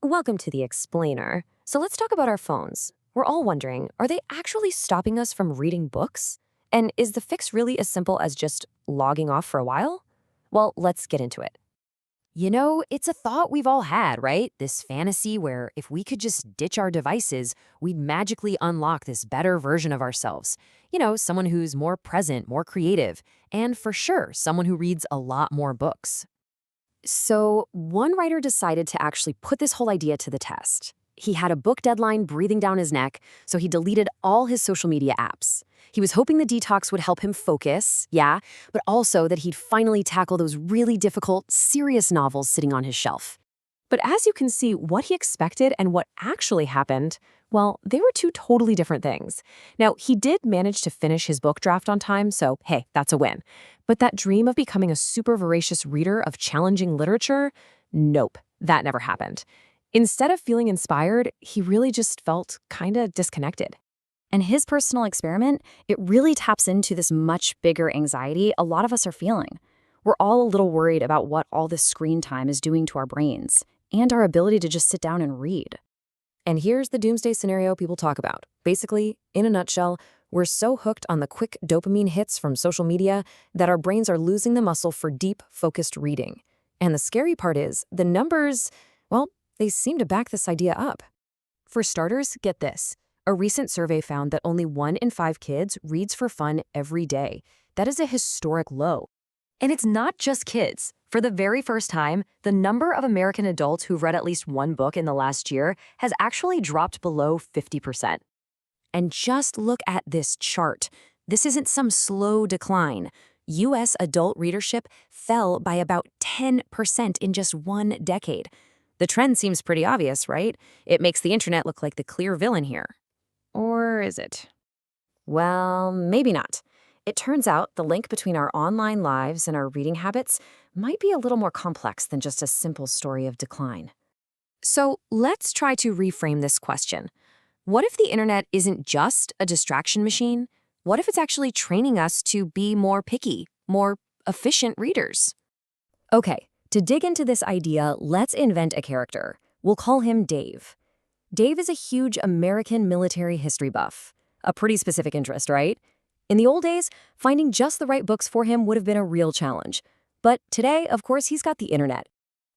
Welcome to the Explainer. So let's talk about our phones. We're all wondering, are they actually stopping us from reading books? And is the fix really as simple as just logging off for a while? Well, let's get into it. It's a thought we've all had, right? This fantasy where if we could just ditch our devices, we'd magically unlock this better version of ourselves. Someone who's more present, more creative, and for sure, someone who reads a lot more books. So, one writer decided to actually put this whole idea to the test. He had a book deadline breathing down his neck, so he deleted all his social media apps. He was hoping the detox would help him focus, yeah, but also that he'd finally tackle those really difficult, serious novels sitting on his shelf. But as you can see, what he expected and what actually happened, well, they were two totally different things. Now, he did manage to finish his book draft on time, so hey, that's a win. But that dream of becoming a super voracious reader of challenging literature, nope, that never happened. Instead of feeling inspired, he really just felt kinda disconnected. And his personal experiment, it really taps into this much bigger anxiety a lot of us are feeling. We're all a little worried about what all this screen time is doing to our brains and our ability to just sit down and read. And here's the doomsday scenario people talk about. Basically, in a nutshell, we're so hooked on the quick dopamine hits from social media that our brains are losing the muscle for deep, focused reading. And the scary part is, the numbers, well, they seem to back this idea up. For starters, get this. A recent survey found that only 1 in 5 kids reads for fun every day. That is a historic low. And it's not just kids. For the very first time, the number of American adults who've read at least one book in the last year has actually dropped below 50%. And just look at this chart. This isn't some slow decline. U.S. adult readership fell by about 10% in just one decade. The trend seems pretty obvious, right? It makes the internet look like the clear villain here. Or is it? Well, maybe not. It turns out the link between our online lives and our reading habits might be a little more complex than just a simple story of decline. So let's try to reframe this question. What if the internet isn't just a distraction machine? What if it's actually training us to be more picky, more efficient readers? Okay, to dig into this idea, let's invent a character. We'll call him Dave. Dave is a huge American military history buff. A pretty specific interest, right? In the old days, finding just the right books for him would have been a real challenge. But today, of course, he's got the internet.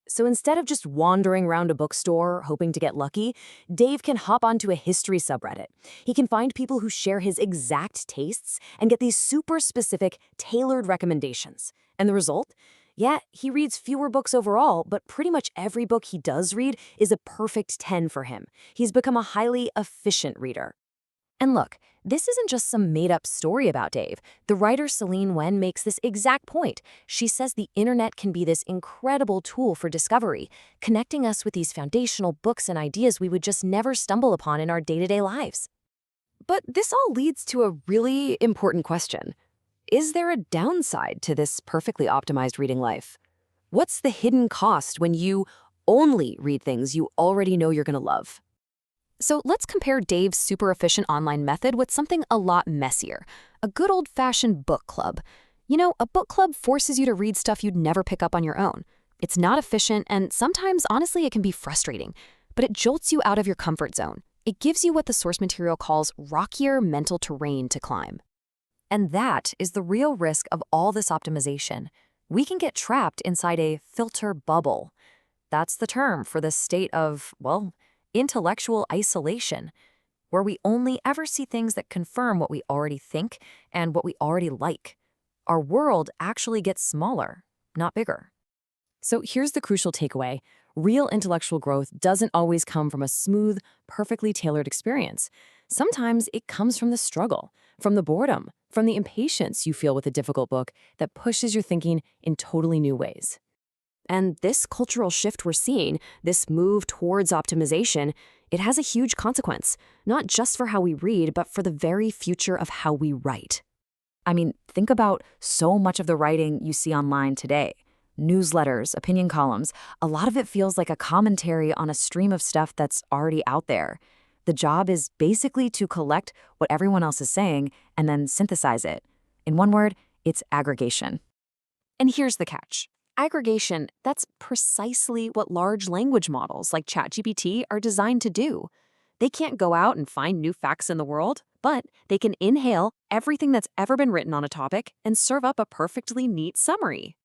So instead of just wandering around a bookstore hoping to get lucky, Dave can hop onto a history subreddit. He can find people who share his exact tastes and get these super specific, tailored recommendations. And the result? Yeah, he reads fewer books overall, but pretty much every book he does read is a perfect 10 for him. He's become a highly efficient reader. And look, this isn't just some made-up story about Dave. The writer Celine Wen makes this exact point. She says the internet can be this incredible tool for discovery, connecting us with these foundational books and ideas we would just never stumble upon in our day-to-day lives. But this all leads to a really important question. Is there a downside to this perfectly optimized reading life? What's the hidden cost when you only read things you already know you're going to love? So let's compare Dave's super efficient online method with something a lot messier, a good old-fashioned book club. A book club forces you to read stuff you'd never pick up on your own. It's not efficient, and sometimes, honestly, it can be frustrating, but it jolts you out of your comfort zone. It gives you what the source material calls rockier mental terrain to climb. And that is the real risk of all this optimization. We can get trapped inside a filter bubble. That's the term for the state of, well, intellectual isolation, where we only ever see things that confirm what we already think and what we already like. Our world actually gets smaller, not bigger. So here's the crucial takeaway. Real intellectual growth doesn't always come from a smooth, perfectly tailored experience. Sometimes it comes from the struggle, from the boredom, from the impatience you feel with a difficult book that pushes your thinking in totally new ways. And this cultural shift we're seeing, this move towards optimization, it has a huge consequence, not just for how we read, but for the very future of how we write. I mean, think about so much of the writing you see online today. Newsletters, opinion columns, a lot of it feels like a commentary on a stream of stuff that's already out there. The job is basically to collect what everyone else is saying and then synthesize it. In one word, it's aggregation. And here's the catch. Aggregation, that's precisely what large language models like ChatGPT are designed to do. They can't go out and find new facts in the world, but they can inhale everything that's ever been written on a topic and serve up a perfectly neat summary.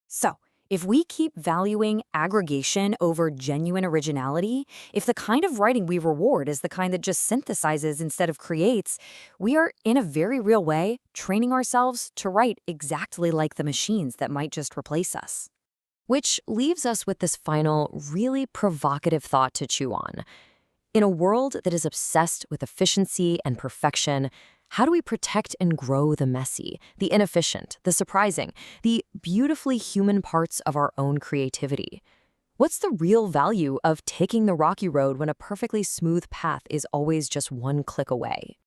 So, if we keep valuing aggregation over genuine originality, if the kind of writing we reward is the kind that just synthesizes instead of creates, we are, in a very real way, training ourselves to write exactly like the machines that might just replace us. Which leaves us with this final, really provocative thought to chew on. In a world that is obsessed with efficiency and perfection, how do we protect and grow the messy, the inefficient, the surprising, the beautifully human parts of our own creativity? What's the real value of taking the rocky road when a perfectly smooth path is always just one click away?